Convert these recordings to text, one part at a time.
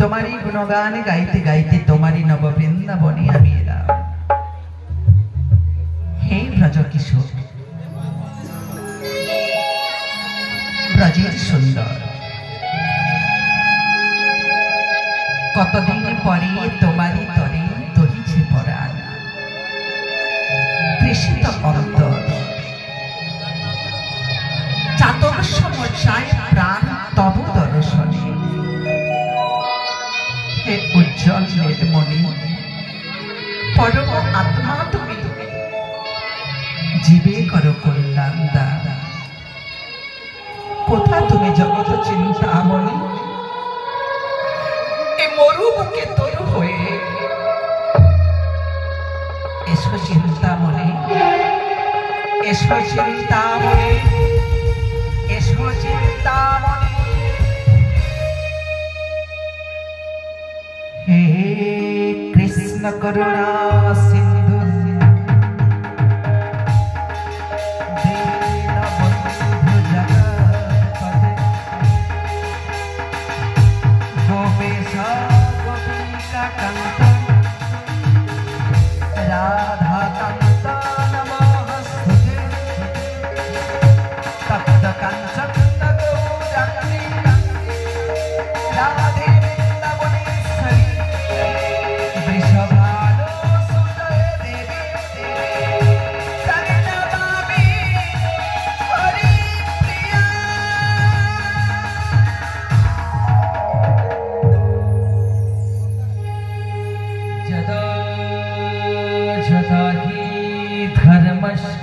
तुम्हारी गुणगान गाइते गाइते तुम्हारी नव वृंदावने आमी एलाम। हे ब्रज किशोर ब्रजेर सुंदर कतदिन परे तुम्हारी तरे दहिছে पराण তৃষিত অন্তর চাতক সমচায় প্রাণ তব দর্শনে। हे उज्जवल निर्मणि परम आत्मा तुमी जीवे करो कल्याण दान कोथा तुमी जगत चिंतामणि ए मरुमुखे तरु हये एसो चिंतामणि एसो चिंतामणि एसो चिंतामणि कृष्ण करुणा सिंधु दीनबंधु जगत्पते गोपेश गोपिका कांत राधा कांत नमस्तुते तप्त कांचन गौरांगी राधे वृंदावनेश्वरी वृषभानुसुते देवी शरणमामि हरिप्रिया। जदा जदा हि धर्मस्य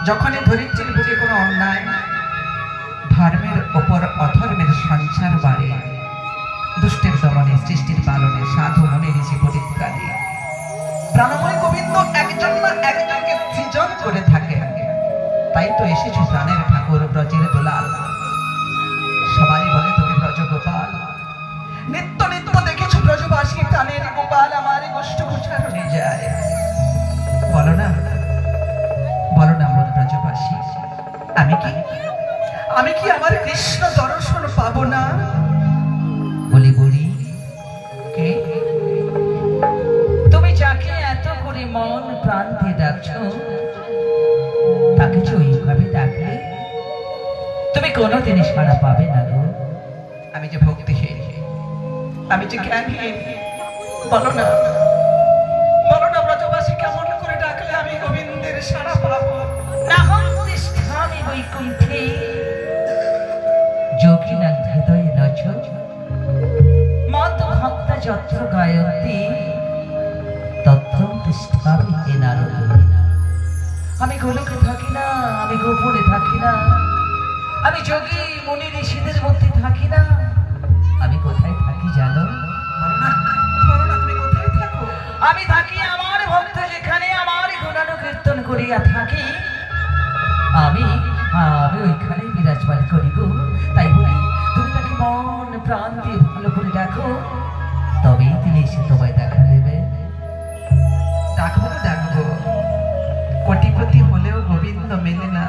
যখন ধরিত্রীর বুকে কোনো অন্যায় ধর্মের ওপর অধর্মের সঞ্চার বাড়ে, দুষ্টের দমনে সৃষ্টির পালনে সাধু মনে নিজে পরিত্রাণে প্রাণময় গোবিন্দ একজন না একজনকে সৃজন করে থাকে। তাই তো এসেছো প্রাণের ঠাকুর ব্রজের দোলাল, সবাই বলে তুমি ব্রজগোপাল। নিত্য নিত্য দেখেছো ব্রজবাসী প্রাণের গোপাল আমার গোষ্ঠ উচ্চারণে যায়। বলো না বলো না মোর ব্রজবাসী, আমি কি আমার কৃষ্ণ দর্শন পাবো না? বলি বলি কে তুমি যাকে এত করে মন প্রাণ দিয়ে ডাকছো, তাকে যে ওইভাবে ডাকলে তুমি কোনোদিনই সাড়া পাবে না গো। আমি যে ভক্তিহীন, আমি যে জ্ঞানহীন, বলো না ব্রজবাসী কেমন করে ডাকলে আমি গোবিন্দের সাড়া পাবো? নাহং তিষ্ঠামি বৈকুণ্ঠে যোগিনাং হৃদয়ে নচ মদ ভক্তা যত্র গায়ন্তি তত্রং তিষ্ঠামি হে নারদ। আমি গোলকে থাকি না, আমি গোপনে থাকি না, আমি যোগী মুনি ঋষিদের মধ্যে থাকি না। আমি কোথায় থাকি জানো? আমি থাকি আমার ভক্ত যেখানে আমার গুণানুকীর্তন করিয়া থাকি, আমি ওইখানে বিরাজমান করি গো। তাই বলি তুমি তাকে মন প্রাণ দিয়ে ভালো করে ডাকো, তবেই তিনি এসে তোমায় দেখা দেবে। ডাকবো তো ডাকবো, কোটিপতি হলেও গোবিন্দ মেলে না।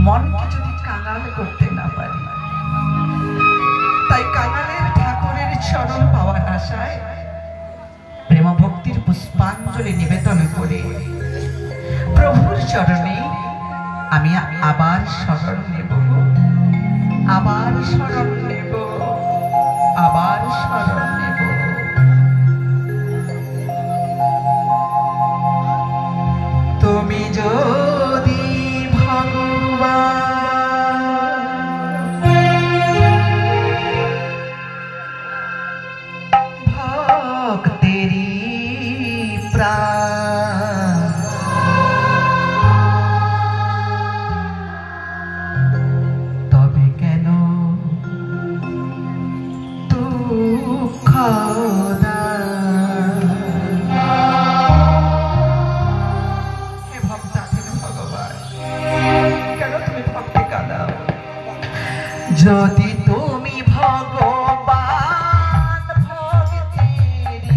মনকে যদি কাঙাল করতে না পারি, তাই কাঙালের ঠাকুরের চরণ পাওয়ার আশায় প্রেম ভক্তির পুষ্পাঞ্জলি নিবেদন করে প্রভুর চরণে আমি আবার শরণ নেব, আবার শরণ নেব, আবার শরণ নেব। তুমি যদি ভগবান ভক্তেরি প্রাণ, তবে কেন দুঃখ দাও? হে ভক্তাধীন ভগবান, কেন তুমি ভক্তি কাঁদাও? যদি তুমি ভগবান ভক্তেরি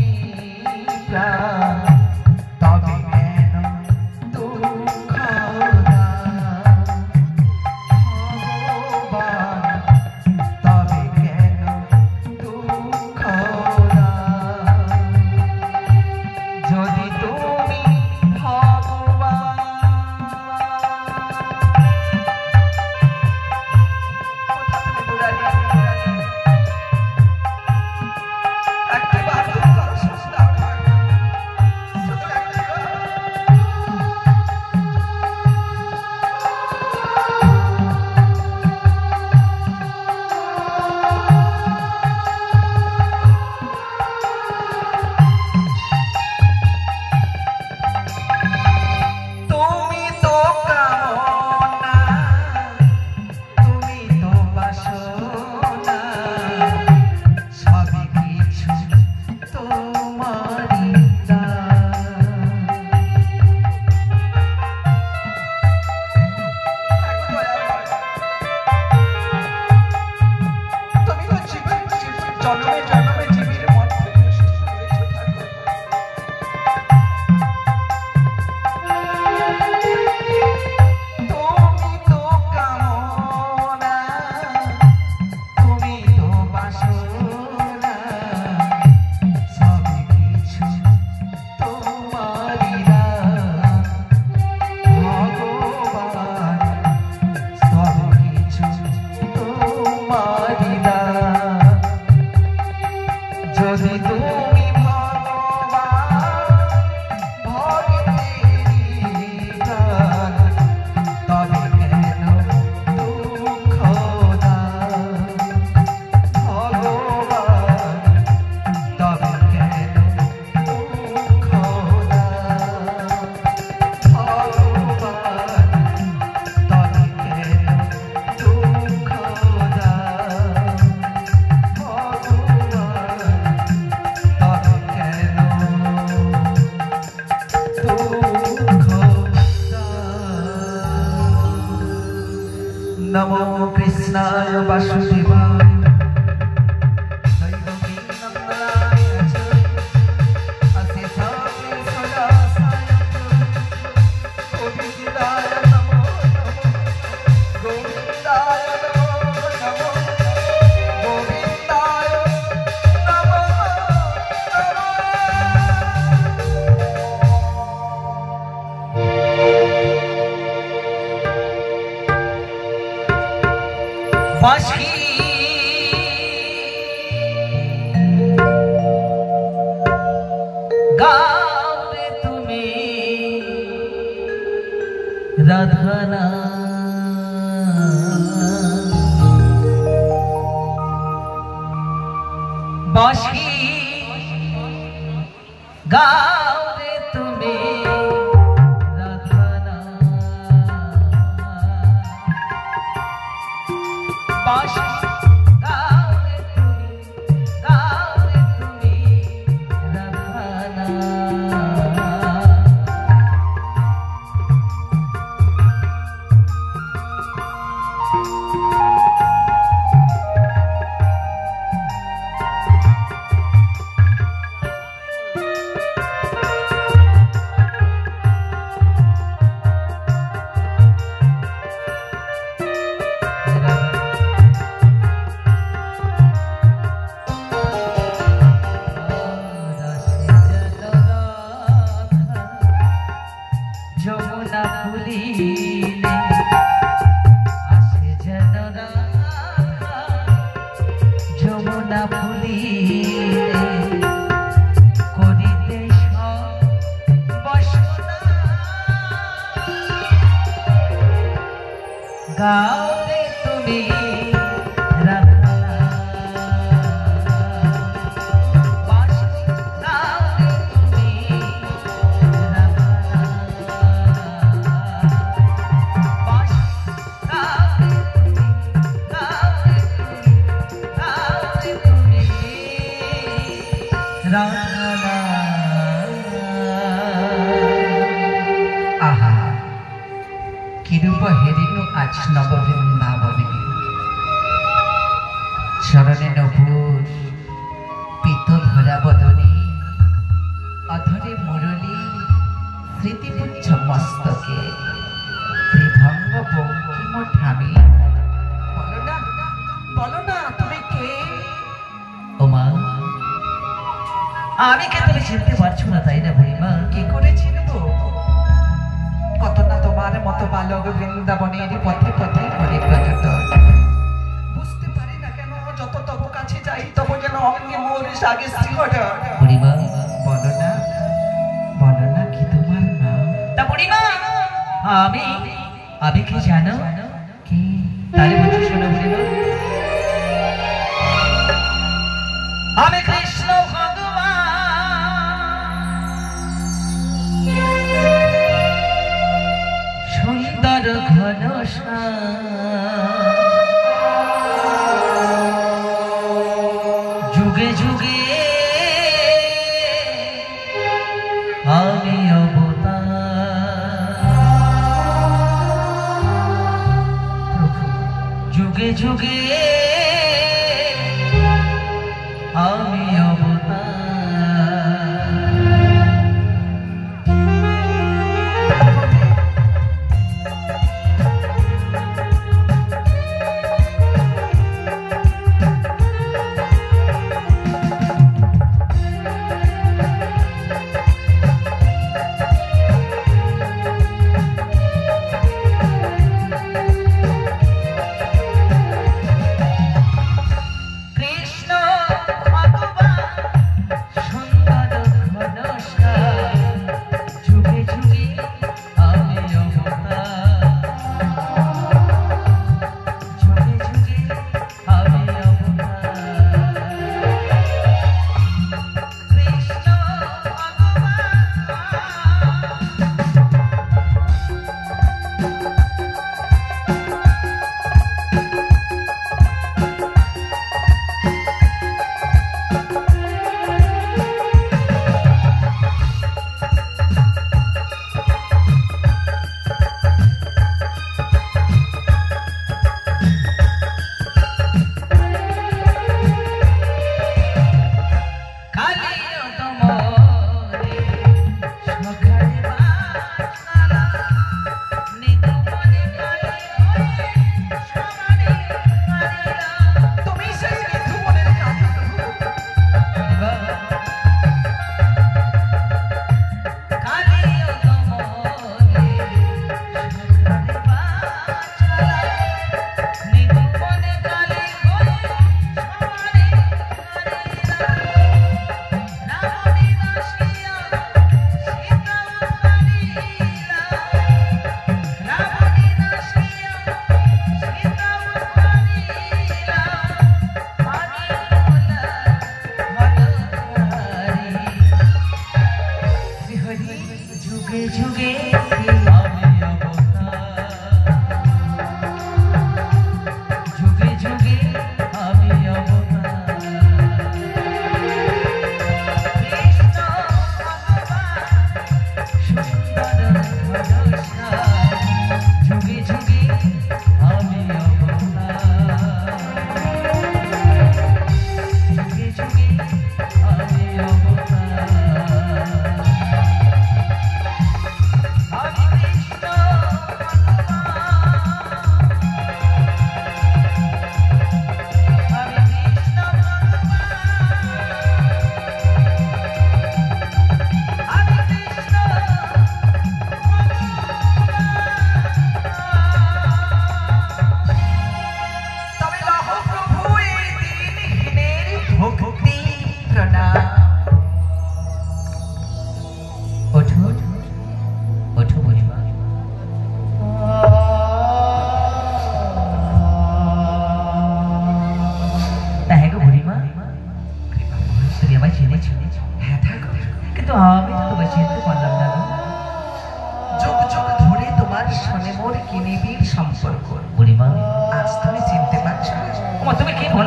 कृष्णाय वासुदेवाय राधाना बांशी गाओ रे तुम्हें राधाना बांशी गाओ रे तुम्हें राधाना गाओ रे तुम्हें राधाना बांशी गाओ रे तुम्हें राधाना बांशी गाओ रे तुम्हें राधाना आहा किरूप हेरिनु आज नववृंदावने चरणे नभूर पीत धरा बदने अधरे मुरली स्मृतिपुच्छ मस्तके त्रिभंग बंकिम ठामी बोलो ना तुम्हें के ओमा आमी के तुम्हें चिनते पारछो ना ताई ना बुढ़ीमा की करे चिनबो कत ना तुम्हारे मत बालक बृंदावनेर पथे पथे घरे पर्यटन बुझते पारी ना केन যত তব কাছে যাই তব যেন অঙ্গে মোর সাগে শ্রীহর বুড়িমা বলো না কি তোমার নাম তা বুড়িমা আমি কি জানো কি তারে বলছি শোনো বুড়িমা আমি কৃষ্ণ सुंदर घनश्याम जुगे जुगे आमी अवतार जुगे जुगे आमी अवतार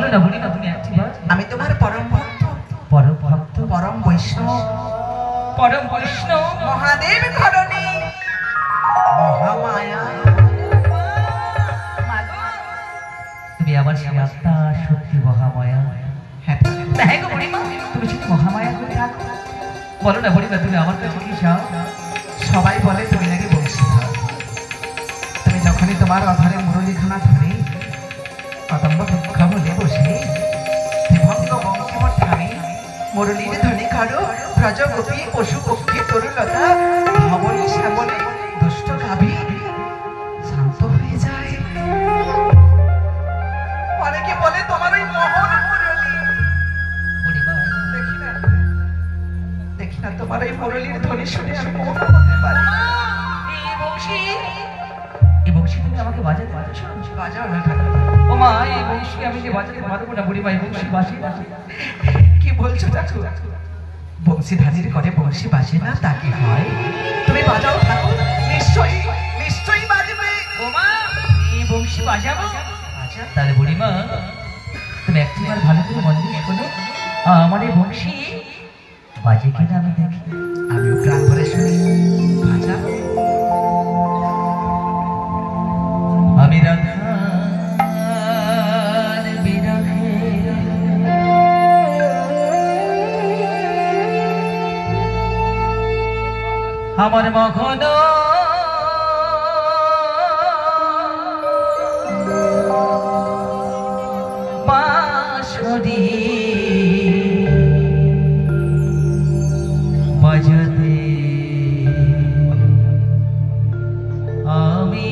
বলো না বুড়িমা তুমি একবার। আমি তোমার পরম ভক্ত, পরম ভক্ত, পরম বৈষ্ণব, পরম বৈষ্ণব, মহাদেব ধরণী মহামায়া। তুমি আমার সেই আত্মা সত্যি মহামায়া। হ্যাঁ হ্যাঁ গো বুড়িমা, তুমি যদি মহামায়া হয়ে থাকো, বলো না বুড়িমা তুমি আমার কাছে কি চাও? সবাই বলে তুমি নাকি বংশীধর। তুমি যখনই তোমার অধরে মুরলীখানা ধরে কদম্ব বৃক্ষ বলে বসে বিভঙ্গ বঙ্কিমর ঠানে মুরলীর ধ্বনি করো, ব্রজ গোপী পশু পক্ষী তরুলতা ধবনী শ্যামলে দুষ্ট গাভী শান্ত হয়ে যায়। অনেকে বলে তোমার ওই মোহন মুরলী। বুড়িমা দেখি না তোমার ওই মুরলীর ধ্বনি শুনে আমি মোহন হতে পারি। এই বংশী, এই বংশী তুমি আমাকে বাজাতে পারছো? বাজাও না ঠাকুর। ও মা, এই বংশী আমি যে বাজাতে পারবো না বুড়িমা, এই বংশী বাজে না। কি বলছো ঠাকুর? বংশীধারীর ঘরে বংশী বাজে না তা কি হয়? তুমি বাজাও ঠাকুর, নিশ্চয়ই নিশ্চয়ই বাজবে। ও মা, এই বংশী বাজাবো? তাহলে বুড়িমা তুমি একটিবার ভালো করে মন দিয়ে শোনো, আমার এই বংশী বাজে কিনা আমি দেখি। আমিও প্রাণ ভরে শুনি, বাজা। আমি রাধার বিরহে আমার মখন বাঁশরি বাজাতে আমি